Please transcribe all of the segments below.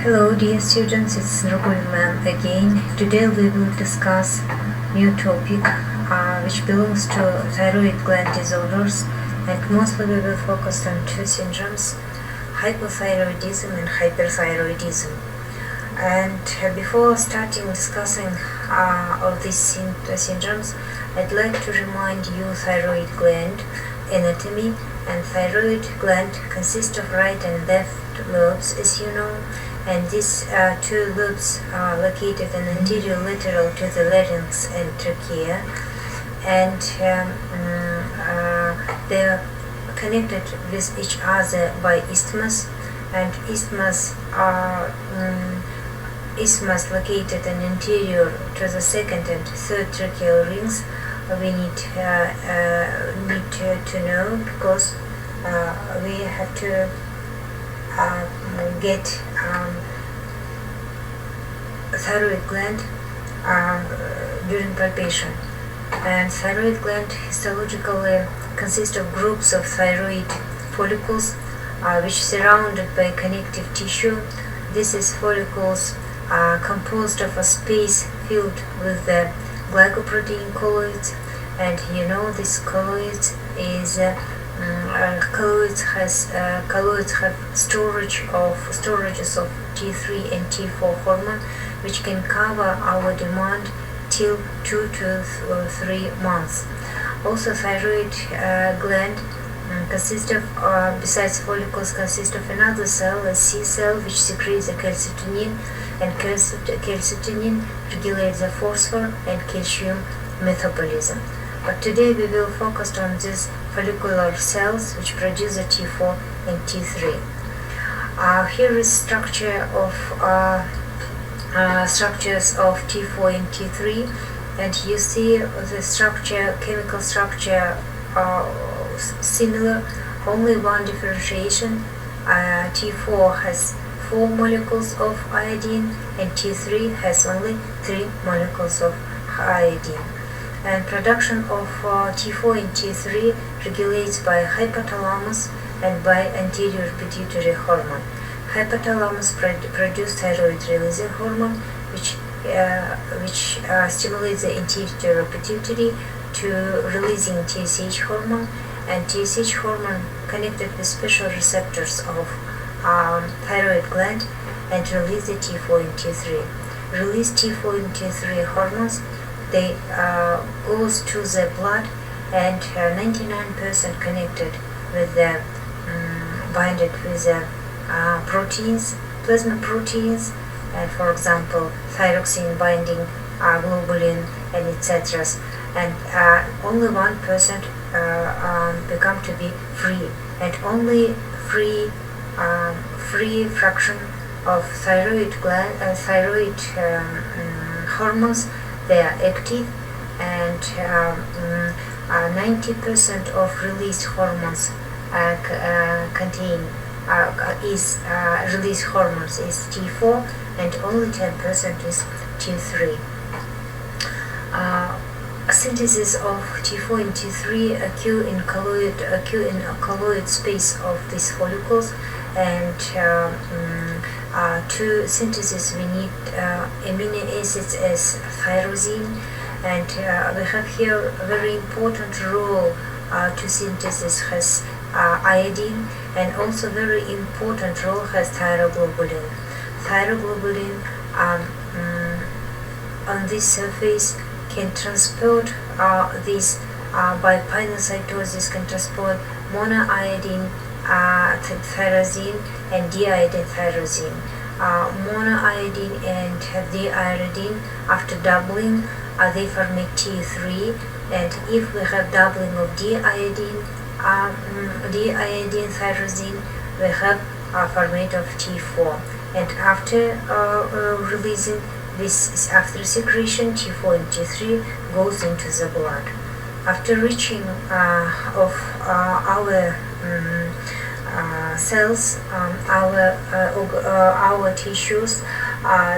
Hello dear students, it's Nurgul ma'am again. Today we will discuss new topic which belongs to thyroid gland disorders, and mostly we will focus on two syndromes, hypothyroidism and hyperthyroidism. And before starting discussing all these syndromes, I'd like to remind you thyroid gland anatomy. And thyroid gland consists of right and left lobes, as you know, and these two lobes are located in anterior lateral to the larynx and trachea, and they're connected with each other by isthmus, and isthmus are isthmus located in anterior to the second and third tracheal rings. We need to know, because we have to get thyroid gland during palpation. And thyroid gland histologically consists of groups of thyroid follicles which surrounded by connective tissue. This is follicles composed of a space filled with the glycoprotein colloids, and you know this colloids is colloids have storages of T3 and T4 hormone, which can cover our demand till 2 to 3 months. Also, thyroid gland consists of, besides follicles, consists of another cell, a C cell, which secretes a calcitonin, and calcitonin regulates the phosphor and calcium metabolism. But today we will focus on these follicular cells which produce the T4 and T3. Here is structure of structures of T4 and T3, and you see the structure, chemical structure similar, only one differentiation. T4 has 4 molecules of iodine, and T3 has only 3 molecules of iodine. And production of T4 and T3 regulates by hypothalamus and by anterior pituitary hormone. Hypothalamus produces thyroid releasing hormone, which stimulates the anterior pituitary to releasing TSH hormone, and TSH hormone connected with special receptors of thyroid gland and release the T4 and T3. Release T4 and T3 hormones, they goes to the blood, and 99% connected with the binded with the proteins, plasma proteins, and for example thyroxine binding globulin and etc. And only 1% become to be free, and only free fraction of thyroid gland hormones, they are active, and 90% of released hormones released hormones is T4, and only 10% is T3. Synthesis of T4 and T3 occur in colloid space of these follicles, and to synthesis we need amino acids as tyrosine, and we have here a very important role to synthesis has iodine, and also very important role has thyroglobulin. Thyroglobulin on this surface can transport this by pinocytosis, can transport monoiodine tyrosine and diiodine tyrosine. Monoiodine and diiodine, after doubling, they form T3, and if we have doubling of diiodine tyrosine, we have a format of T4, and after releasing this, after secretion, T4 and T3 goes into the blood. After reaching of our cells, our tissues,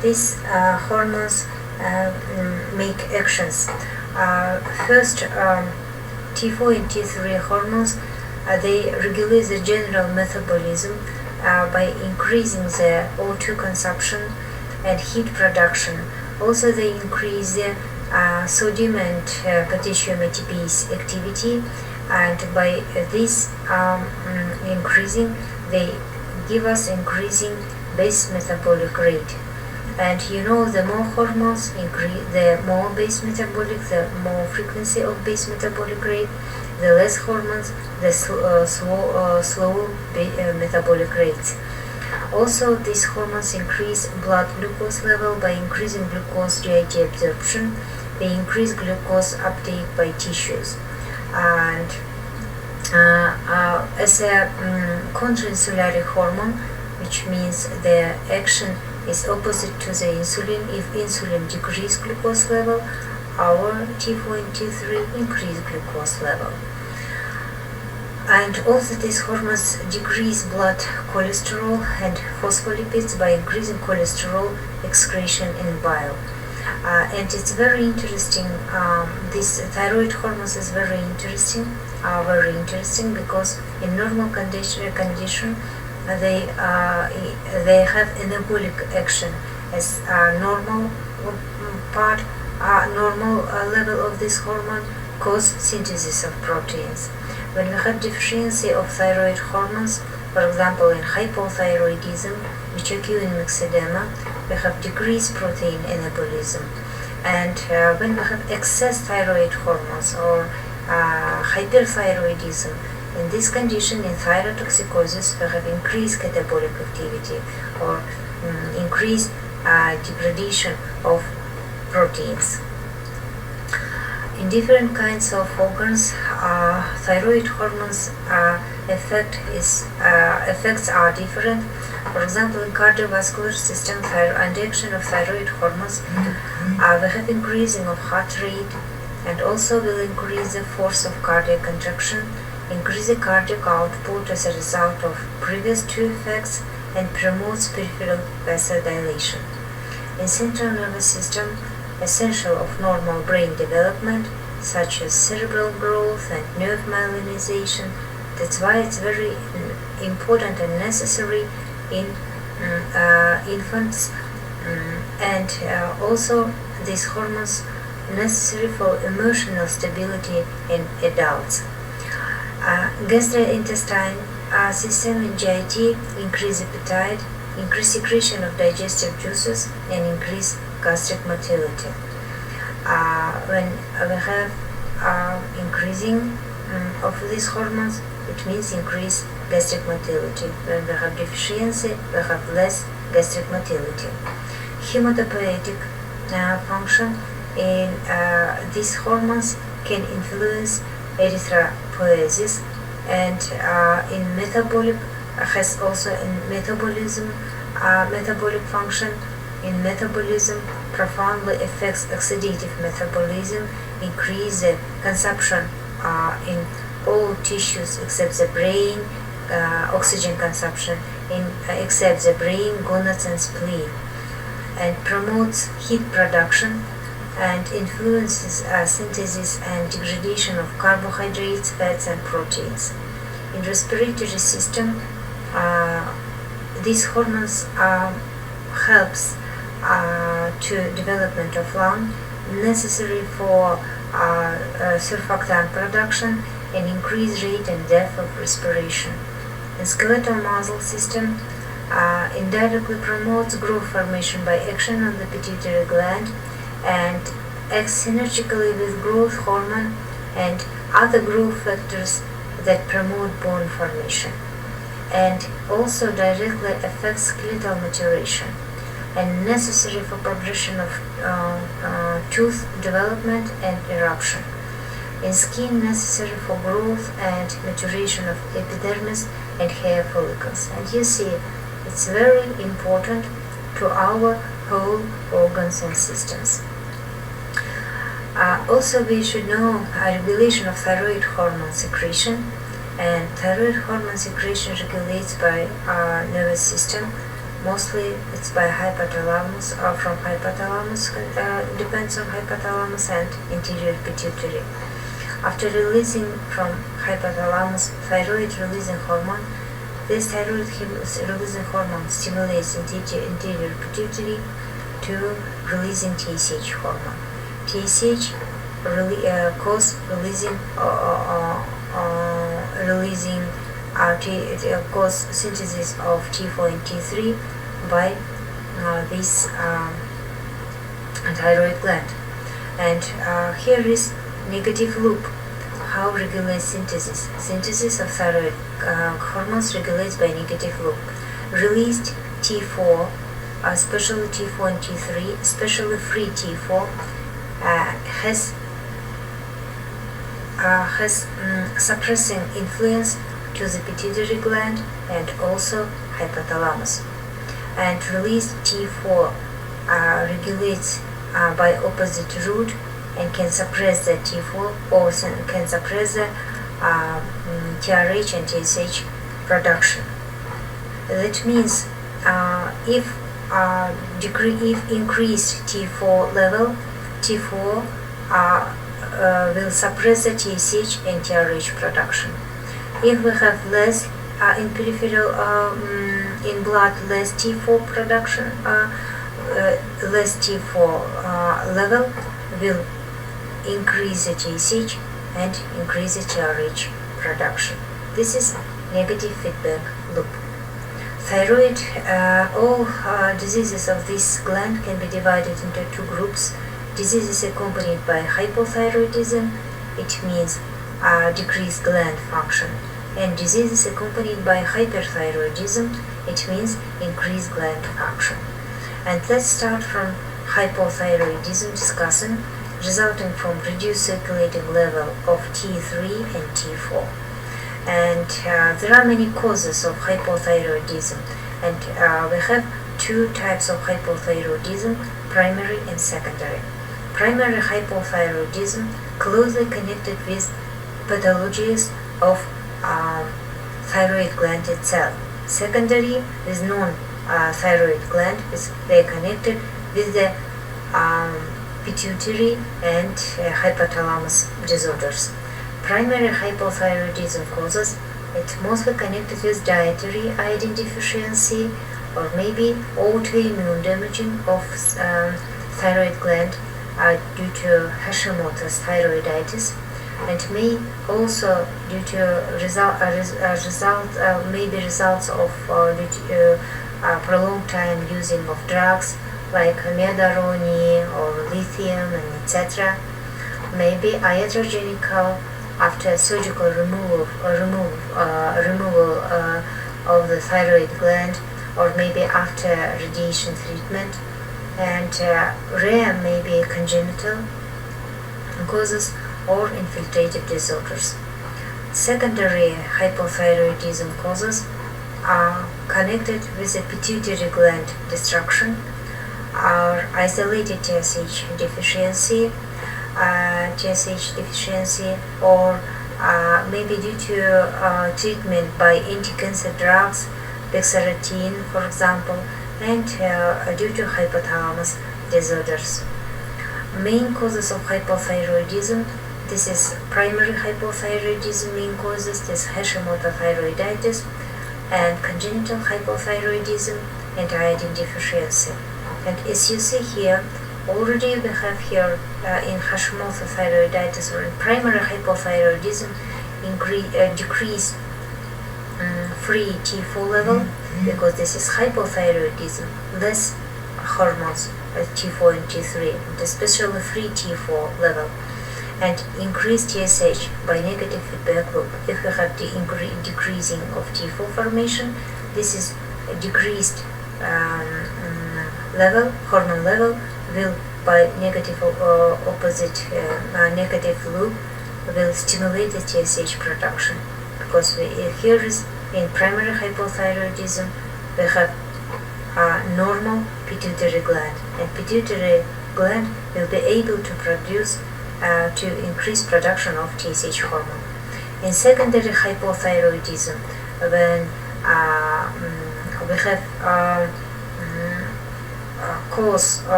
these hormones make actions. First, T4 and T3 hormones, they regulate the general metabolism by increasing the O2 consumption and heat production. Also, they increase the sodium and potassium ATPase activity, and by this increasing, they give us increasing base metabolic rate. And the more hormones increase, the more base metabolic, the more frequency of base metabolic rate, the less hormones, the slow metabolic rates. Also, these hormones increase blood glucose level by increasing glucose GIT absorption. They increase glucose uptake by tissues. And as a contrainsulin hormone, which means the action is opposite to the insulin. If insulin decrease glucose level, our T4 and T3 increase glucose level. And also these hormones decrease blood cholesterol and phospholipids by increasing cholesterol excretion in bile. And it's very interesting, this thyroid hormones is very interesting because in normal condition they have anabolic action as normal level of this hormone cause synthesis of proteins. When we have deficiency of thyroid hormones, for example in hypothyroidism, which occur in myxedema, we have decreased protein anabolism. And when we have excess thyroid hormones or hyperthyroidism, in this condition, in thyrotoxicosis, we have increased catabolic activity or increased degradation of proteins. In different kinds of organs, thyroid hormones effects are different. For example, in cardiovascular system, and action of thyroid hormones, we have increasing of heart rate, and also will increase the force of cardiac contraction, increase the cardiac output as a result of previous two effects, and promotes peripheral vasodilation. In central nervous system, essential of normal brain development, such as cerebral growth and nerve myelinization. That's why it's very important and necessary in infants, and also these hormones necessary for emotional stability in adults. Gastrointestinal system in GIT increase appetite, increase secretion of digestive juices, and increase gastric motility. When we have increasing of these hormones, it means increase gastric motility. When we have deficiency, we have less gastric motility. Hematopoietic function in these hormones can influence erythropoiesis, and in metabolic has also in metabolism metabolic function. In metabolism, profoundly affects oxidative metabolism, increase the consumption in all tissues except the brain, oxygen consumption except the brain, gonads, and spleen, and promotes heat production and influences synthesis and degradation of carbohydrates, fats, and proteins. In respiratory system, these hormones helps to development of lung, necessary for surfactant production and increased rate and depth of respiration. In skeletal muscle system, indirectly promotes growth formation by action on the pituitary gland and acts synergistically with growth hormone and other growth factors that promote bone formation, and also directly affects skeletal maturation and necessary for progression of tooth development and eruption. In skin, necessary for growth and maturation of epidermis and hair follicles. And you see, it's very important to our whole organs and systems. Also, we should know regulation of thyroid hormone secretion, and thyroid hormone secretion regulates by our nervous system. Mostly it's by hypothalamus, or from hypothalamus, depends on hypothalamus and anterior pituitary. After releasing from hypothalamus thyroid releasing hormone, This thyroid releasing hormone stimulates anterior pituitary to releasing TSH hormone. TSH cause releasing cause synthesis of T4 and T3 by this thyroid gland. And here is negative loop. How regulates synthesis? Synthesis of thyroid hormones regulates by negative loop. Released T4, especially T4 and T3, especially free T4, has suppressing influence to the pituitary gland and also hypothalamus. And released T4 regulates by opposite route and can suppress the T4 or can suppress the TRH and TSH production. That means if increased T4 level, T4 will suppress the TSH and TRH production. If we have less in peripheral in blood, less T4 production, less T4 level will increase the TSH and increase the TRH production. This is negative feedback loop. Thyroid, all diseases of this gland can be divided into two groups. Diseases accompanied by hypothyroidism, it means decreased gland function, and diseases accompanied by hyperthyroidism, it means increased gland function. And let's start from hypothyroidism discussing, resulting from reduced circulating level of T3 and T4. And there are many causes of hypothyroidism, and we have two types of hypothyroidism, primary and secondary. Primary hypothyroidism closely connected with pathologies of thyroid gland itself. Secondary is non-thyroid gland, they are connected with the pituitary and hypothalamus disorders. Primary hypothyroidism causes, it mostly connected with dietary iodine deficiency or maybe autoimmune damaging of thyroid gland due to Hashimoto's thyroiditis, and may also due to results of prolonged time using of drugs like medaroni or lithium and etc. Maybe iatrogenical after surgical removal of the thyroid gland, or maybe after radiation treatment, and rare maybe congenital causes or infiltrative disorders. Secondary hypothyroidism causes are connected with the pituitary gland destruction, are isolated TSH deficiency, or maybe due to treatment by anti-cancer drugs, bexarotene for example, and due to hypothalamus disorders. Main causes of hypothyroidism, this is primary hypothyroidism main causes, this Hashimoto thyroiditis, and congenital hypothyroidism and iodine deficiency. And as you see here, already we have here in Hashimoto thyroiditis or in primary hypothyroidism decreased free T4 level, because this is hypothyroidism, less hormones T4 and T3, and especially free T4 level, and increased TSH by negative feedback loop. If we have the decreasing of T4 formation, this is decreased level, hormone level, will by negative opposite negative loop will stimulate the TSH production, because here is in primary hypothyroidism we have normal pituitary gland, and pituitary gland will be able to produce to increase production of TSH hormone. In secondary hypothyroidism, when we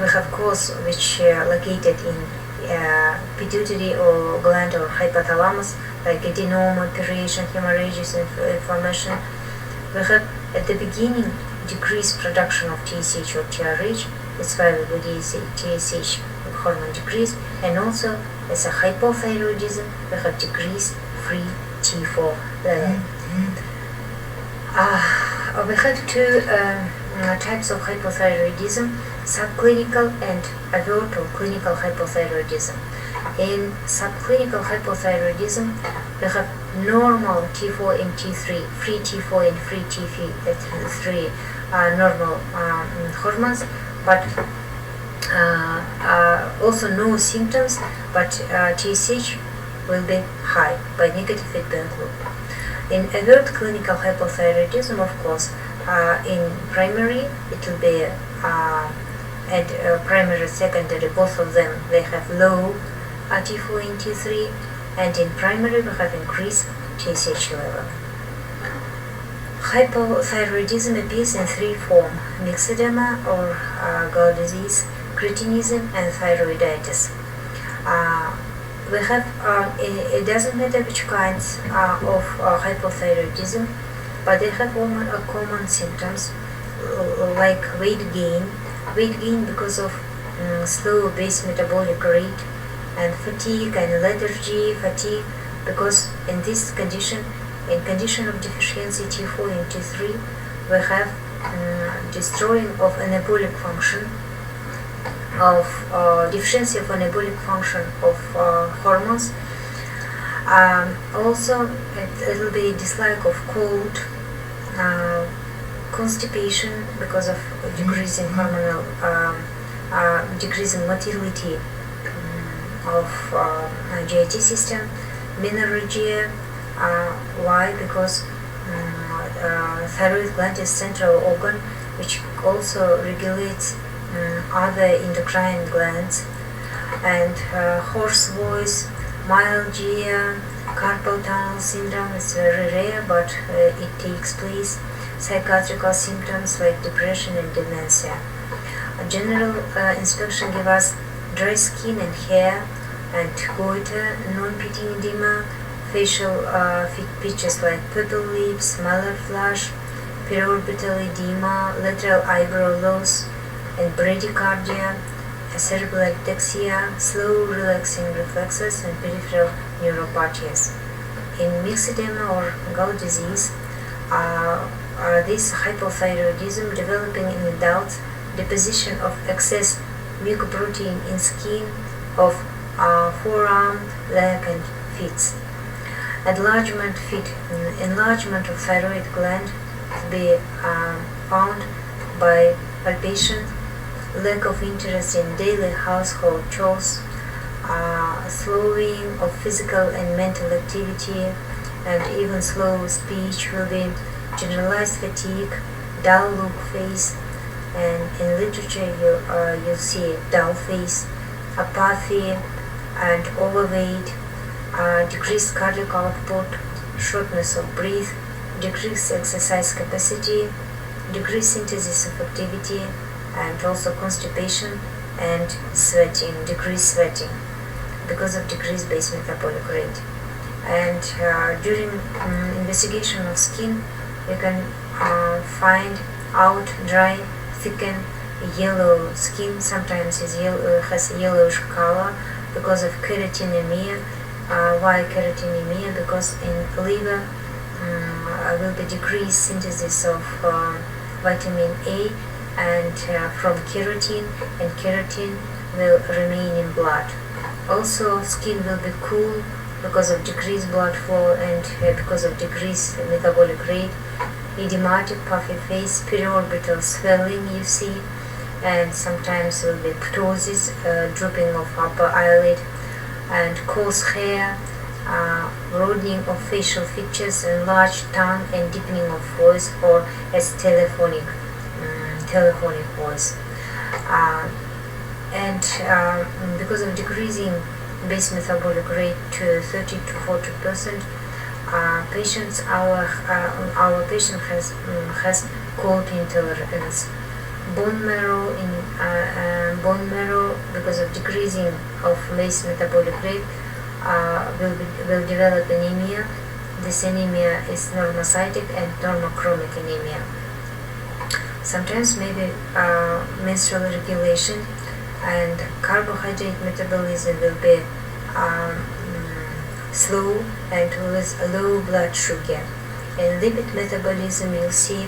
have cause which located in pituitary or gland or hypothalamus, like adenoma, operation, hemorrhages, inflammation, we have at the beginning decreased production of TSH or TRH. That's why the TSH hormone decreased, and also as a hypothyroidism we have decreased free T4 level. We have two types of hypothyroidism: subclinical and overt or clinical hypothyroidism. In subclinical hypothyroidism, we have normal T4 and T3, free T4 and free T3 normal hormones, but also no symptoms, but TSH will be high by negative feedback loop. In overt clinical hypothyroidism, of course, in primary it will be at primary, secondary, both of them they have low T4 and T3, and in primary we have increased TSH level. Hypothyroidism appears in three forms: myxedema or gall disease, cretinism, and thyroiditis. We have, it doesn't matter which kinds of hypothyroidism, but they have common symptoms like weight gain because of slow base metabolic rate, and fatigue and lethargy, because in this condition, in condition of deficiency T4 and T3, we have destroying of anabolic function, of deficiency of anabolic function of hormones. Also, it will be dislike of cold, constipation because of decreasing hormonal, decreasing motility of GIT system, menorrhagia. Why? Because thyroid gland is central organ which also regulates other endocrine glands, and hoarse voice, myalgia, carpal tunnel syndrome is very rare, but it takes place. Psychiatrical symptoms like depression and dementia. A general inspection gives us dry skin and hair, and goiter, non-pitting edema, facial features like purple lips, malar flush, periorbital edema, lateral eyebrow loss, and bradycardia, cerebral ataxia, slow relaxing reflexes, and peripheral neuropathies. In myxedema or gall disease, this hypothyroidism developing in adults, deposition of excess mucoprotein in skin of forearm, leg, and feet. Enlargement of thyroid gland to be found by palpation, lack of interest in daily household chores, slowing of physical and mental activity, and even slow speech will be generalized fatigue, dull look face, and in literature you'll see dull face, apathy, and overweight, decreased cardiac output, shortness of breath, decreased exercise capacity, decreased synthesis of activity, and also constipation and sweating, decreased sweating because of decreased base metabolic rate. And during investigation of skin, you can find out dry, thickened, yellow skin. Sometimes has a yellowish color because of keratinemia. Why keratinemia? Because in liver will be decreased synthesis of vitamin A and from keratin, and keratin will remain in blood. Also, skin will be cool because of decreased blood flow and because of decreased metabolic rate. Edematic, puffy face, periorbital swelling you see, and sometimes will be ptosis, drooping of upper eyelid, and coarse hair, broadening of facial features, enlarged tongue, and deepening of voice, or as telephonic voice. And because of decreasing base metabolic rate to 30 to 40%, our patient has cold intolerance. Bone marrow, because of decreasing of base metabolic rate, will develop anemia. this anemia is normocytic and normochromic anemia. Sometimes maybe menstrual regulation and carbohydrate metabolism will be slow and with low blood sugar. In lipid metabolism, you'll see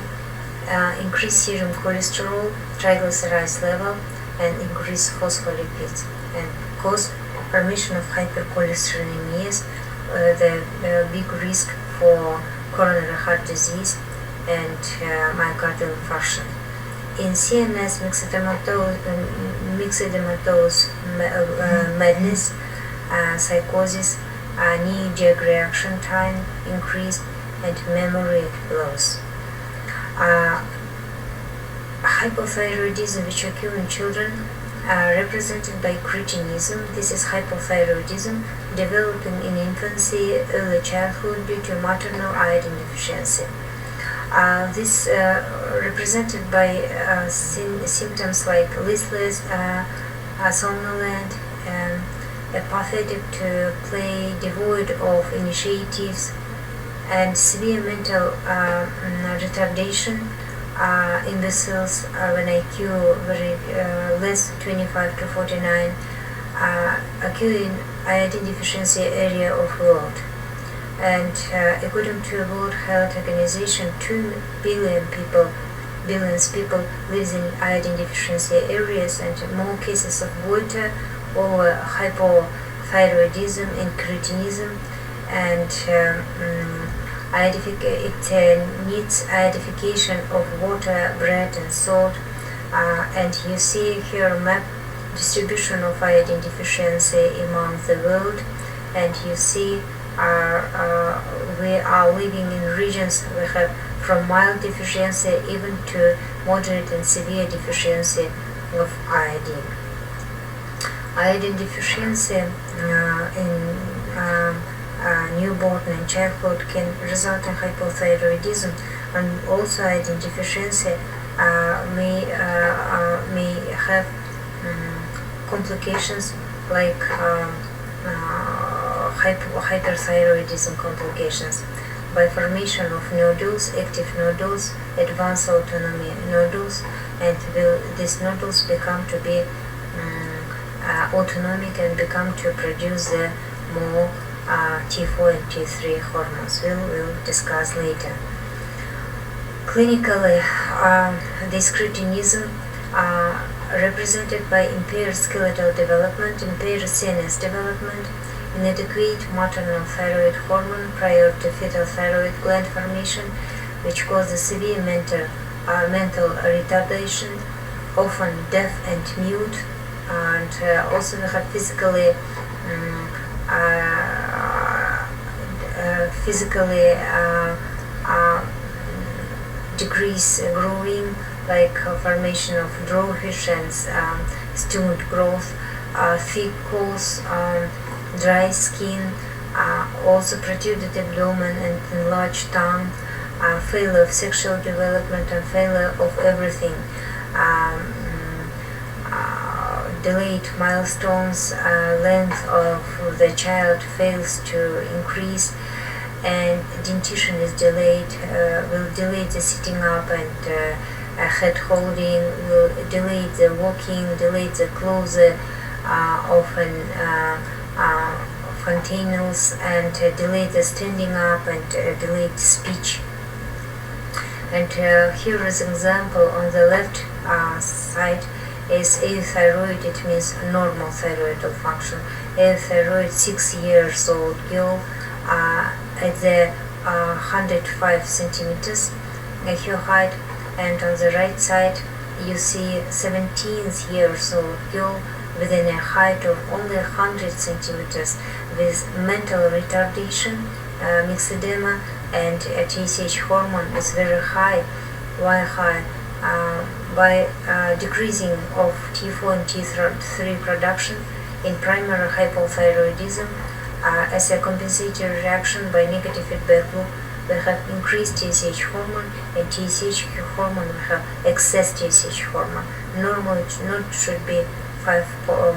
increased serum cholesterol, triglycerides level, and increased phospholipids, and cause formation of hypercholesterolemias, the big risk for coronary heart disease and myocardial infarction. In CNS, myxedematous madness, psychosis, knee-jerk reaction time increased, and memory loss. Hypothyroidism, which occur in children, represented by cretinism. This is hypothyroidism developing in infancy, early childhood due to maternal iodine deficiency. This represented by symptoms like listless, somnolent, apathetic to play, devoid of initiatives, and severe mental retardation, imbeciles when IQ very less 25 to 49, occur in iodine deficiency area of world. And according to the World Health Organization, 2 billion people live in iodine deficiency areas, and more cases of water or hypothyroidism and cretinism, and it needs iodification of water, bread, and salt. And you see here a map distribution of iodine deficiency among the world, and you see we are living in regions we have from mild deficiency even to moderate and severe deficiency of iodine. Iodine deficiency in newborn and childhood can result in hypothyroidism, and also iodine deficiency may have complications like hyperthyroidism complications by formation of nodules, active nodules, advanced autonomy nodules, and these nodules become to be autonomic and become to produce the more T4 and T3 hormones. We'll discuss later. Clinically, this cretinism represented by impaired skeletal development, impaired CNS development, inadequate maternal thyroid hormone prior to fetal thyroid gland formation, which causes severe mental retardation, often deaf and mute, and also we have physically decrease growing, like formation of dwarfish and stunted growth, thick coarse, dry skin, also protruded abdomen and enlarged tongue, failure of sexual development and failure of everything, delayed milestones, length of the child fails to increase, and dentition is delayed, will delay the sitting up and head holding, will delay the walking, delay the closure, often fontanels, and delay the standing up and delayed speech. And here is an example on the left side is euthyroid. It means normal thyroidal function. Euthyroid, 6 years old girl, at the 105 centimeters her height, and on the right side you see 17 years old girl within a height of only 100 centimeters with mental retardation, myxedema, and TSH hormone is very high. Why high? By decreasing of T4 and T3 production in primary hypothyroidism, as a compensatory reaction by negative feedback loop, we have increased TSH hormone, and TSH hormone we have excess TSH hormone. Normal it should be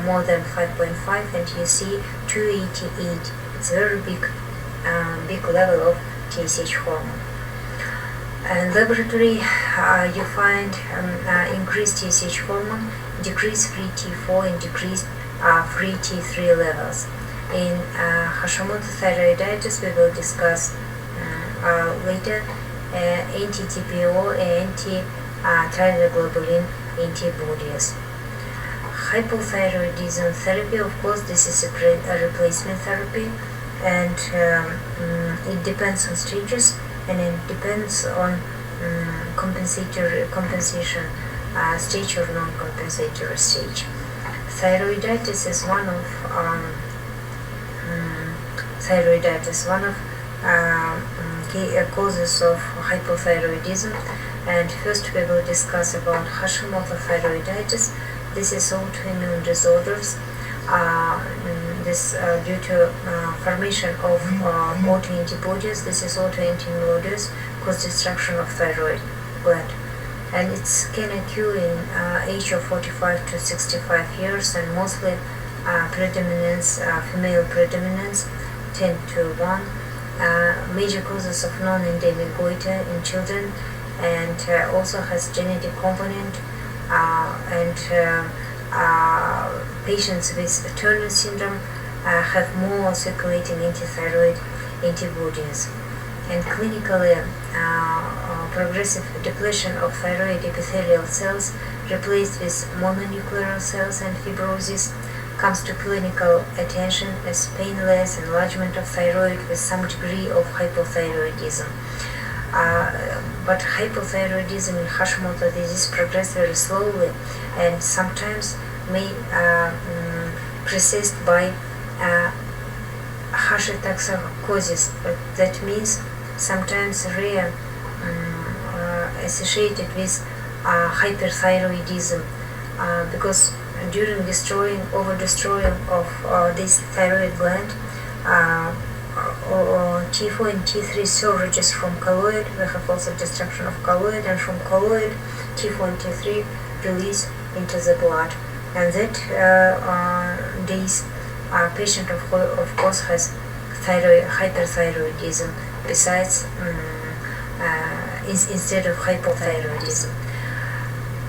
more than 5.5, and you see 288. It's very big big level of TSH hormone. And laboratory, you find increased TSH hormone, decreased free T4, and decreased free T3 levels. In Hashimoto thyroiditis, we will discuss later anti-TPO and anti-thyroglobulin antibodies. Hypothyroidism therapy, of course, this is a replacement therapy, and it depends on stages, and it depends on compensation stage or non-compensatory stage. Thyroiditis is one of causes of hypothyroidism, and first we will discuss about Hashimoto thyroiditis. This is autoimmune disorders. This due to formation of autoantibodies. This is autoantibodies cause destruction of thyroid gland, and it can occur in age of 45 to 65 years, and mostly predominance, female predominance, 10 to 1. Major causes of non-endemic goiter in children, and also has genetic component, and patients with Turner syndrome have more circulating anti-thyroid antibodies. And clinically, progressive depletion of thyroid epithelial cells replaced with mononuclear cells and fibrosis comes to clinical attention as painless enlargement of thyroid with some degree of hypothyroidism. But hypothyroidism in Hashimoto disease progresses very slowly and sometimes may persist by hashimotosis, but that means sometimes rare associated with hyperthyroidism, because during over-destroying of this thyroid gland, T4 and T3 surges from colloid. We have also destruction of colloid, and from colloid T4 and T3 release into the blood, and that days patient of course has hyperthyroidism besides instead of hypothyroidism.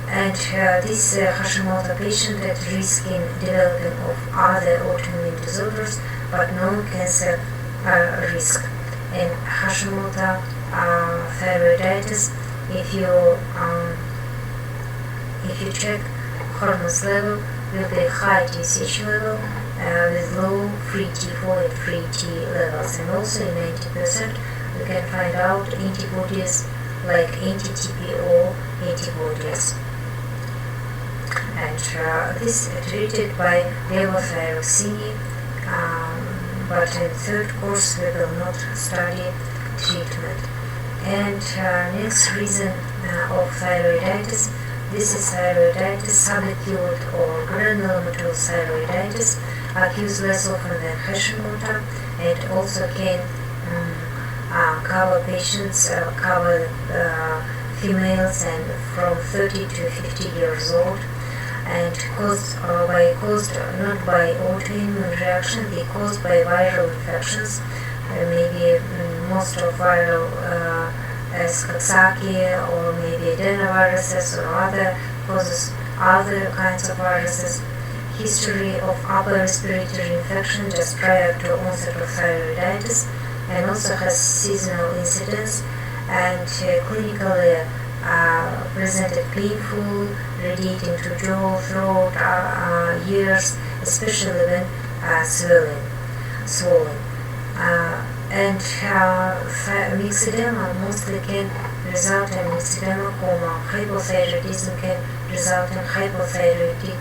And this Hashimoto patient at risk in developing of other autoimmune disorders, but no cancer risk. In Hashimoto thyroiditis, if you check hormones level, will be high TSH level with low free T4 and free T levels, and also in 90% we can find out antibodies like anti-TPO antibodies. And this is treated by levothyroxine, but in third course we will not study treatment. And next reason of thyroiditis, this is thyroiditis subacute or granulomatous thyroiditis, occurs less often than Hashimoto, and also can cover patients, cover females and from 30 to 50 years old, and caused not by autoimmune reaction, they caused by viral infections, maybe most of viral as Coxsackie or maybe adenoviruses or other causes, other kinds of viruses. History of upper respiratory infection just prior to onset of thyroiditis, and also has seasonal incidence, and clinically presented painful, radiating to jaw, throat, ears, especially when swollen. And myxedema mostly can result in myxedema coma. Hypothyroidism can result in hypothyroidic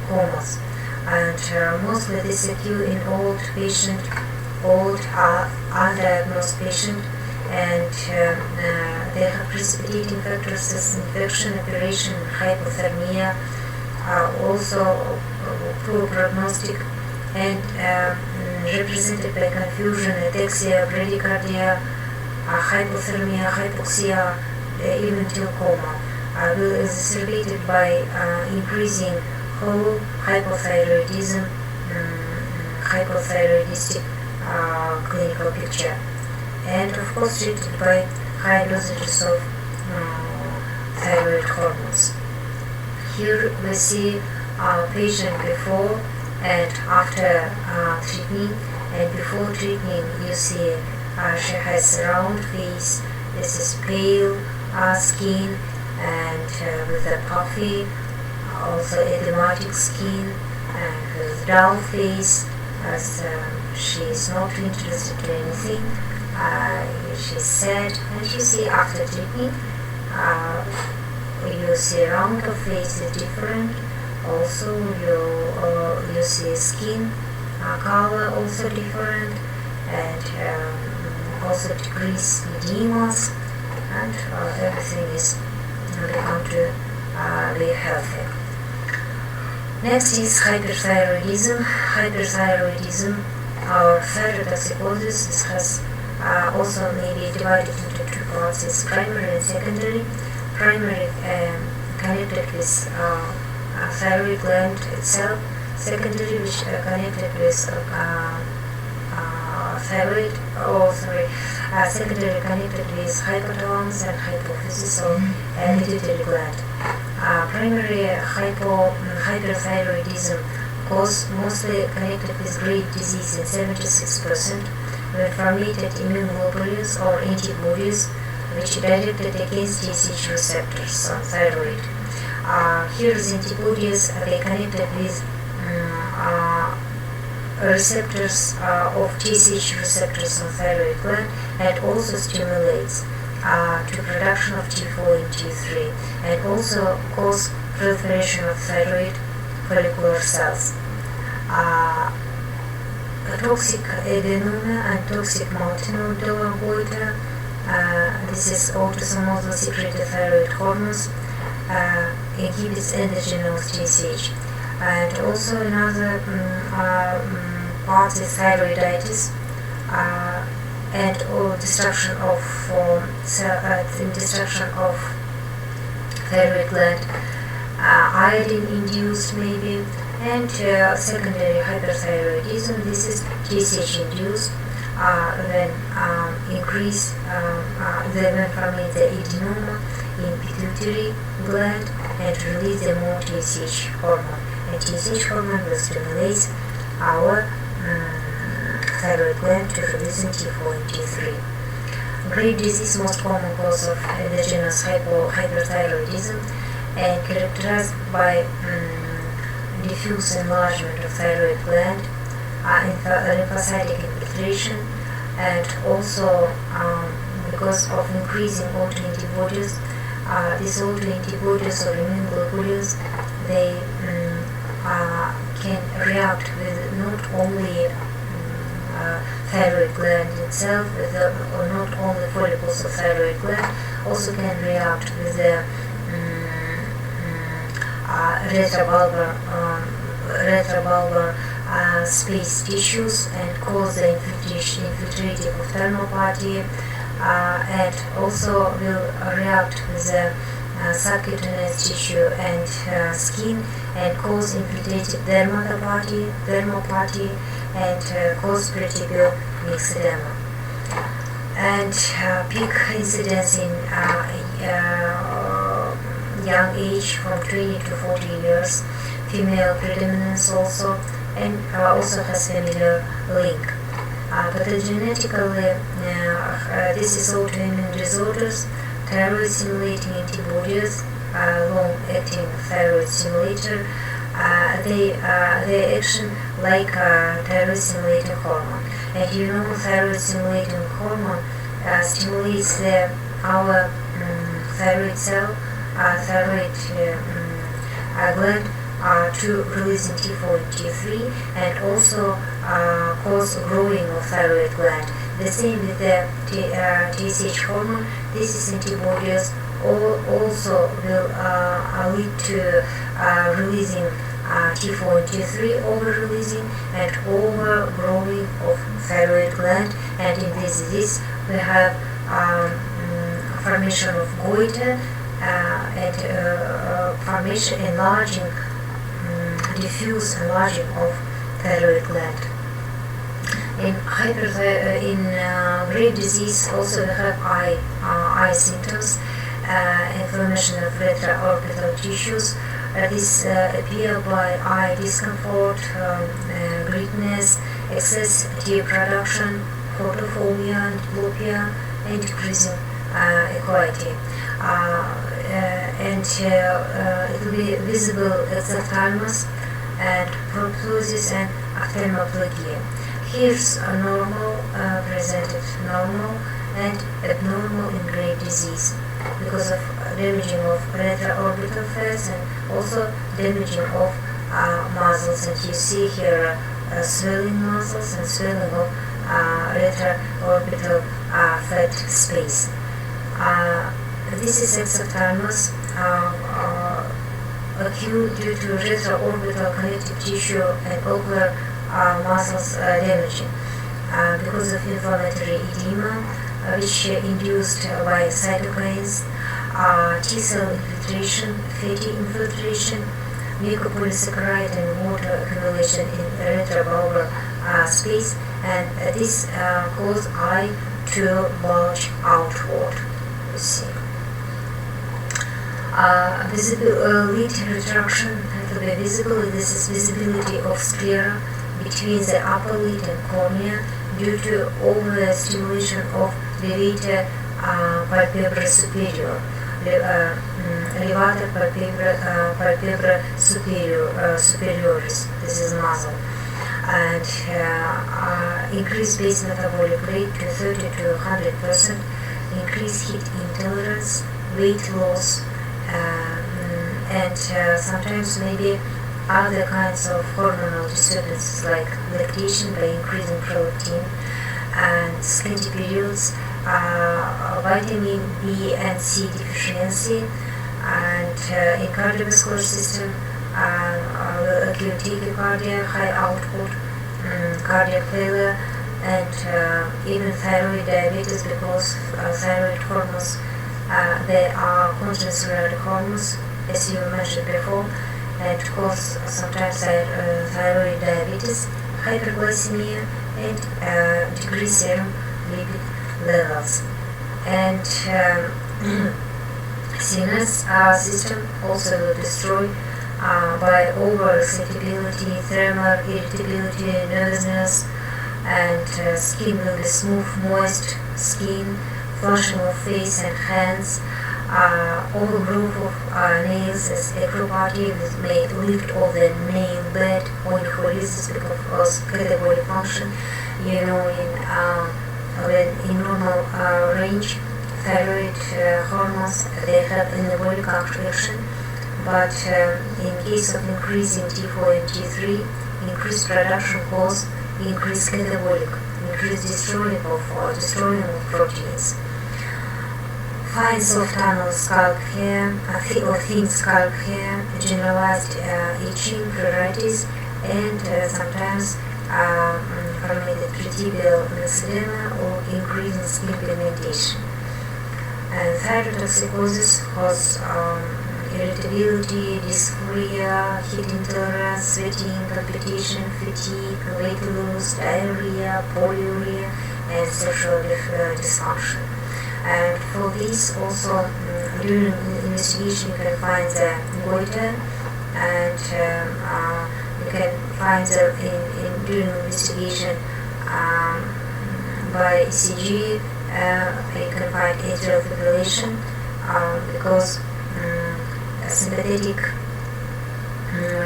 comas, and mostly this occur in old patient, old undiagnosed patient, and they have precipitating factors as infection, operation, hypothermia, also poor prognostic, and represented by confusion, ataxia, bradycardia, hypothermia, hypoxia, even till coma, will exacerbated by increasing whole hypothyroidism, hypothyroidistic clinical picture, and of course treated by high dosages of thyroid hormones. Here we see our patient before and after treatment. And before treatment, you see she has round face. This is pale skin and with a puffy, also edematic skin, and with dull face, as she is not interested in anything. She's sad, and you see after treatment, you see round of face is different. Also, you see skin color also different, and also decrease edemas, and everything is become to be healthy. Next is hyperthyroidism. Hyperthyroidism or thyrotoxicosis. This has also maybe divided into two parts. It's primary and secondary. Primary connected with thyroid gland itself. Secondary, which connected with thyroid, secondary connected with hypothalamus and hypophysis or pituitary gland. Primary hyperthyroidism cause mostly connected with great disease in 76%, with formated immune globulins or antibodies which directed against TSH receptors on thyroid. Here the antibodies they connected with receptors of TSH receptors on thyroid gland, and also stimulates to production of T4 and T3, and also cause proliferation of thyroid follicular cells. Toxic adenoma and toxic multinodular goiter. This is autosomal secreted thyroid hormones, inhibits endogenous TSH. And also another part is thyroiditis, and destruction of thyroid gland, iodine induced maybe, and secondary hyperthyroidism. This is TSH induced, when increase when formate the adenoma in pituitary gland and release the more TSH hormone. And TSH hormone will stimulate our thyroid gland to release T4 and T3. Grape disease, most common cause of endogenous hyperthyroidism, and characterized by diffuse enlargement of thyroid gland, lymphocytic infiltration, and also because of increasing autoantibodies. These autoantibodies or immune globulins, they can react with not only thyroid gland itself, or not only follicles of thyroid gland, also can react with the retrobulbar space tissues and cause the infiltrative ophthalmopathy, and also will react with the subcutaneous tissue and skin and cause infiltrative dermopathy, and cause vertebral myxedema. And peak incidence in young age from 20 to 40 years, female predominance also, and also has familial link. Pathogenetically, this is autoimmune disorders, thyroid stimulating antibodies, long-acting thyroid stimulator, they action like thyroid stimulating hormone. And you know, thyroid stimulating hormone stimulates our thyroid cell, thyroid gland to release T4 and T3, and also cause growing of thyroid gland. The same with the TSH hormone. This is antibodies also will lead to releasing T4 and T3, over-releasing and overgrowing of thyroid gland. And in this disease we have formation of goiter and formation diffuse enlarging of thyroid gland. In Graves' disease, also we have eye symptoms, inflammation of retroorbital tissues. This appear by eye discomfort, greenness, excess tear production, photophobia, diplopia, and decreasing equality. It will be visible exophthalmos and proptosis and ophthalmoplegia. Here's normal, presented normal and abnormal in Graves' disease because of damaging of retroorbital fats and also damaging of muscles. And you see here swelling muscles and swelling of retroorbital fat space. This is exophthalmos acute due to retroorbital connective tissue and ocular muscles damaging because of inflammatory edema, which induced by cytokines, T-cell infiltration, fatty infiltration, mucopolysaccharide and water accumulation in retrobulbar space, and this causes eye to bulge outward. You see. Lid retraction, it will be visible. This is visibility of sclera between the upper lid and cornea due to overstimulation of levator palpebra superior, levator palpebra superioris. This is muscle, and increased base metabolic rate to 30 to 100%, increased heat intolerance, weight loss, and sometimes maybe other kinds of hormonal disturbances like lactation by increasing prolactin and scanty periods, vitamin B and C deficiency, and in cardiovascular system, acute tachycardia, high output, cardiac failure, and even thyroid diabetes because thyroid hormones, they are contracellular hormones, as you mentioned before, and cause sometimes thyroid diabetes, hyperglycemia, and decreased serum lipid levels. And CNS system also will destroy by over-excitability, thermal irritability, nervousness, and skin will be smooth, moist skin, flushing of face and hands, overgrowth of nails as acropathy may lift of the nail bed or in holistic because of category function. You know, in normal range, thyroid hormones, they have anabolic action, but in case of increasing T4 and T3, increased production cause increased catabolic, increased destroying of proteins. Fine soft tunnel scalp hair, or thin scalp hair, generalized itching, pruritus, and sometimes formatted tritibial myxedema or increasing skin pigmentation. And thyrotoxicosis causes irritability, dysphoria, heat intolerance, sweating, palpitation, fatigue, weight loss, diarrhea, polyuria, and sexual dysfunction. And for this also, during investigation you can find the goiter, and you can find during investigation by ECG, you can find atrial fibrillation because sympathetic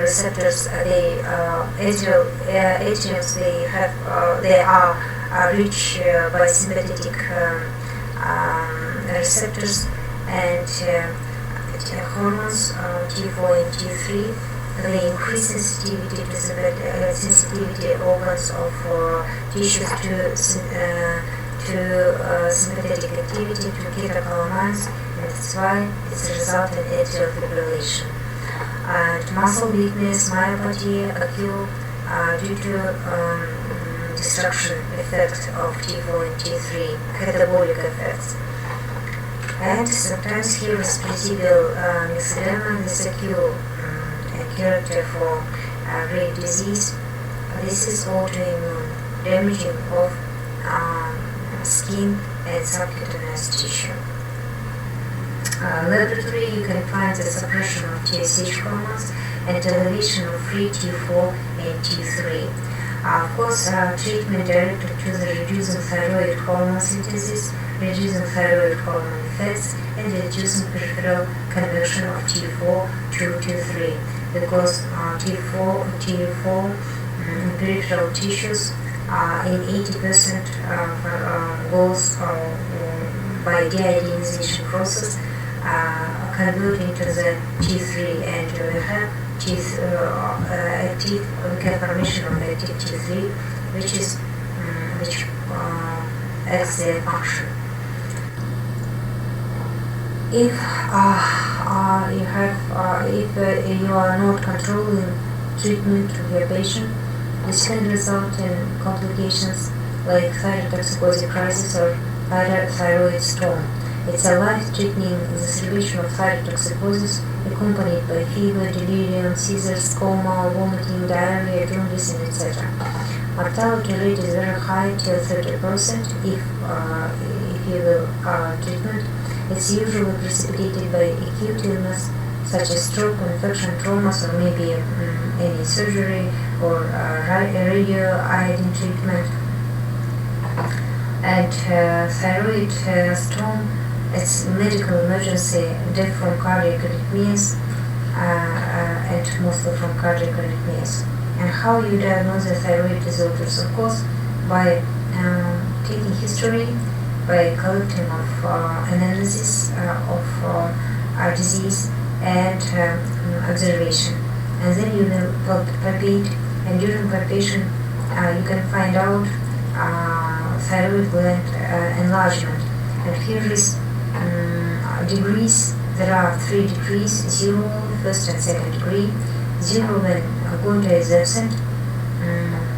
receptors, atriums, they are rich by sympathetic receptors, and hormones T4 and T3, they increase sensitivity to sensitivity organs of tissues to sympathetic activity, to catecholamines, and that's why it's a result in atrial fibrillation. And muscle weakness, myopathy occur due to destruction effect of T4 and T3, catabolic effects. And sometimes here is tritibial myxedema, this occur character for Graves' disease. This is autoimmune. damaging of skin and subcutaneous tissue. Laboratory, you can find the suppression of TSH hormones and elevation of free T4 and T3. Of course, treatment directed to the reducing thyroid hormone synthesis, reducing thyroid hormone effects, and reducing peripheral conversion of T4 to T3, because T4 in peripheral tissues in 80% goes by deiodinization process, convert into the T3, and we have active formation of active T3, which acts their function. If you are not controlling treatment of your patient, this can result in complications like thyrotoxicosis crisis or thyroid storm. It's a life-threatening exacerbation of thyrotoxicosis accompanied by fever, delirium, seizures, coma, vomiting, diarrhea, jaundice, etc. Mortality rate is very high, till 30% if you will treatment. It's usually precipitated by acute illness such as stroke, infection, traumas, or maybe any surgery or radioiodine treatment. And thyroid storm, it's medical emergency, death from cardiac arrhythmias, and mostly from cardiac arrhythmias. And how you diagnose the thyroid disorders? Of course, by taking history, by collecting of analysis of disease and observation. And then you will palpate, and during palpation you can find out thyroid gland enlargement. And here is degrees. There are 3 degrees: 0, first and second degree. 0 when goiter is absent,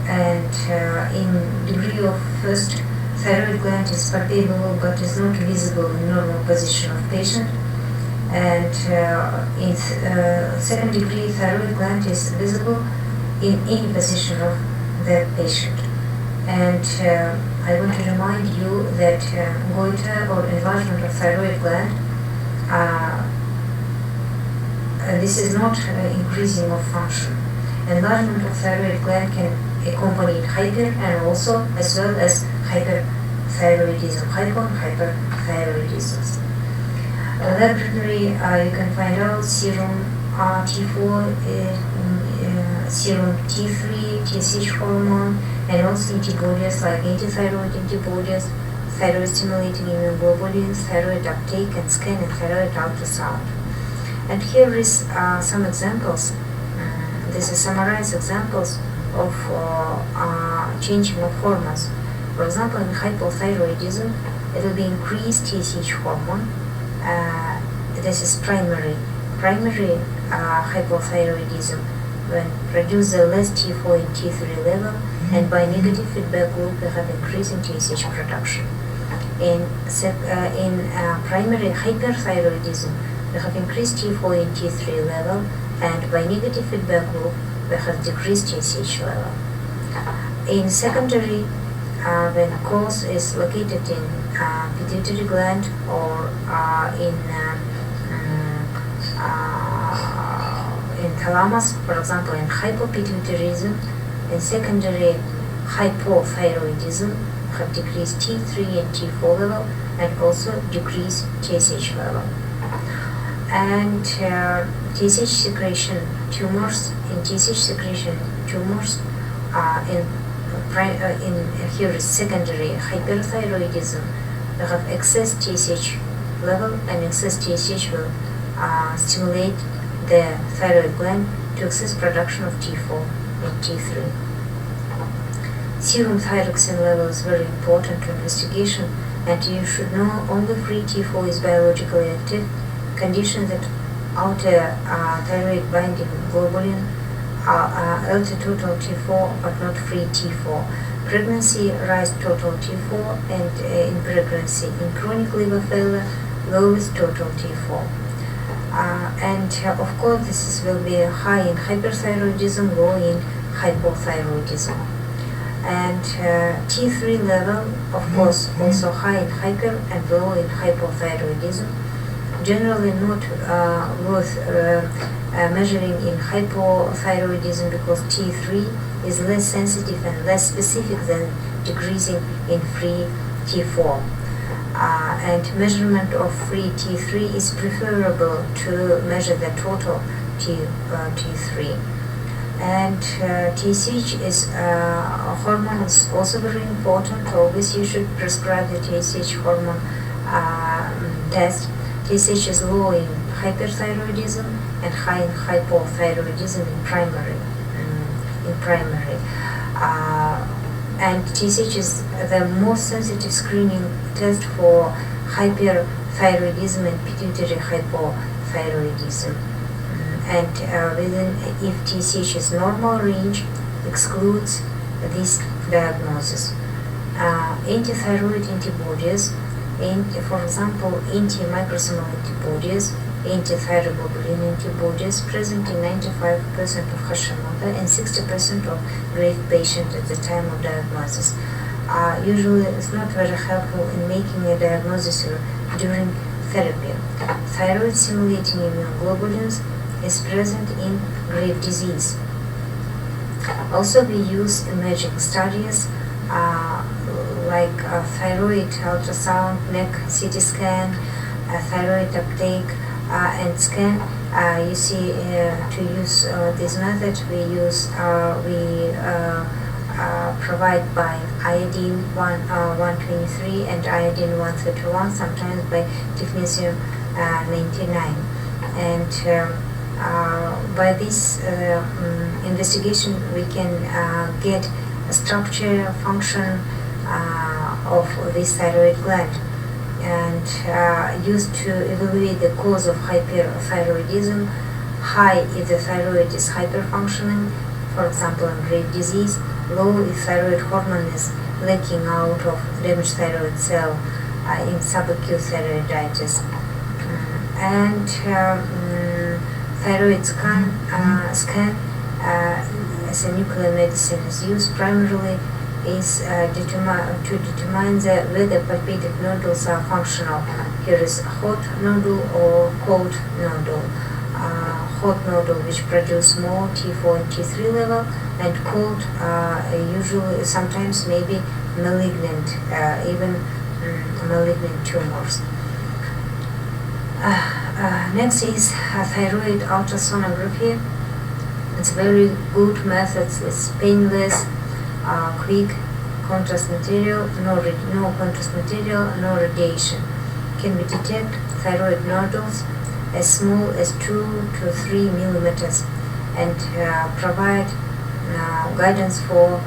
and in degree of first, thyroid gland is palpable but is not visible in normal position of patient. And in second degree, thyroid gland is visible in any position of the patient. And I want to remind you that goiter or enlargement of thyroid gland, this is not increasing of function. Enlargement of thyroid gland can accompany hyper and also as well as hyperthyroidism, hypothyroidism. Laboratory, you can find out serum T4, serum T3, TSH hormone, and also antibodies like anti-thyroid antibodies, thyroid stimulating immunoglobulins, thyroid uptake and scan, and thyroid ultrasound. And here is some examples. This is summarized examples of changing of hormones. For example, in hypothyroidism, it will be increased TSH hormone. This is primary hypothyroidism, when produce the less T4 and T3 level, and by negative feedback loop we have increasing TSH production. In primary hyperthyroidism, we have increased T4 and T3 level, and by negative feedback loop we have decreased TSH level. In secondary, when cause is located in pituitary gland or in thalamus, for example, in hypopituitarism, in secondary hypothyroidism, have decreased T3 and T4 level, and also decreased TSH level. And TSH secretion tumors, in TSH secretion tumors, in here is secondary hyperthyroidism, we have excess TSH level, and excess TSH will stimulate the thyroid gland to excess production of T4 and T3. Serum thyroxine level is very important to investigation, and you should know only free T4 is biologically active, condition that outer thyroid binding globulin alter total T4 but not free T4. Pregnancy rise total T4, and in pregnancy, in chronic liver failure, lowest total T4. And of course this will be high in hyperthyroidism, low in hypothyroidism. And T3 level, of course, also high in hyper and low in hypothyroidism. Generally not worth measuring in hypothyroidism because T3 is less sensitive and less specific than decreasing in free T4. And measurement of free T3 is preferable to measure the total T3. And TSH is hormone is also very important. Always you should prescribe the TSH hormone test. TSH is low in hyperthyroidism and high in hypothyroidism in primary. And TSH is the most sensitive screening test for hyperthyroidism and pituitary hypothyroidism. And if TSH is normal range, excludes this diagnosis. Anti-thyroid antibodies, for example, anti-microsomal antibodies, anti-thyroglobulin antibodies present in 95% of Hashimoto and 60% of grave patients at the time of diagnosis. Usually it's not very helpful in making a diagnosis during therapy. Thyroid stimulating immunoglobulins is present in grave disease. Also we use imaging studies like thyroid ultrasound, neck CT scan, thyroid uptake and scan. You see, to use this method we provide by iodine 123 and iodine 131, sometimes by technetium 99. And by this investigation we can get a structure function of this thyroid gland, and used to evaluate the cause of hyperthyroidism. High if the thyroid is hyperfunctioning, for example in grave disease. Low if thyroid hormone is leaking out of damaged thyroid cell in subacute thyroiditis. And thyroid scan as a nuclear medicine is used primarily is to determine whether palpated nodules are functional. Here is hot nodule or cold nodule. Hot nodule which produce more T4 and T3 level, and cold usually sometimes maybe malignant, even malignant tumors. Next is thyroid ultrasonography. It's very good method. It's painless, quick, contrast material, no contrast material, no radiation. Can we detect thyroid nodules as small as 2 to 3 millimeters and provide guidance for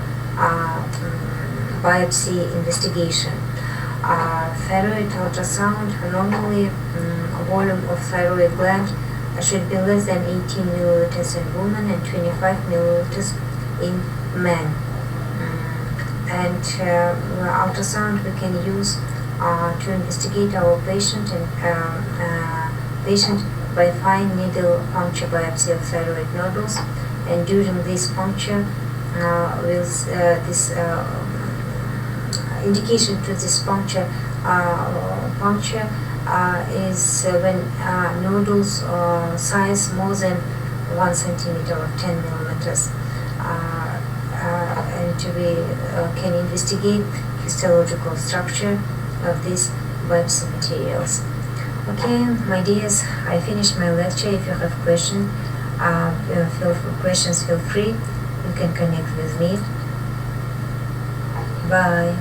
biopsy investigation. Thyroid ultrasound, normally volume of thyroid gland should be less than 18 milliliters in women and 25 milliliters in men. And ultrasound we can use to investigate our patient by fine needle puncture biopsy of thyroid nodules, and during this puncture indication to this puncture is when nodules size more than 1 centimeter or 10 millimeters, and we can investigate histological structure of these biopsy materials. Okay, my dears, I finished my lecture. If you have questions, feel free. You can connect with me. Bye.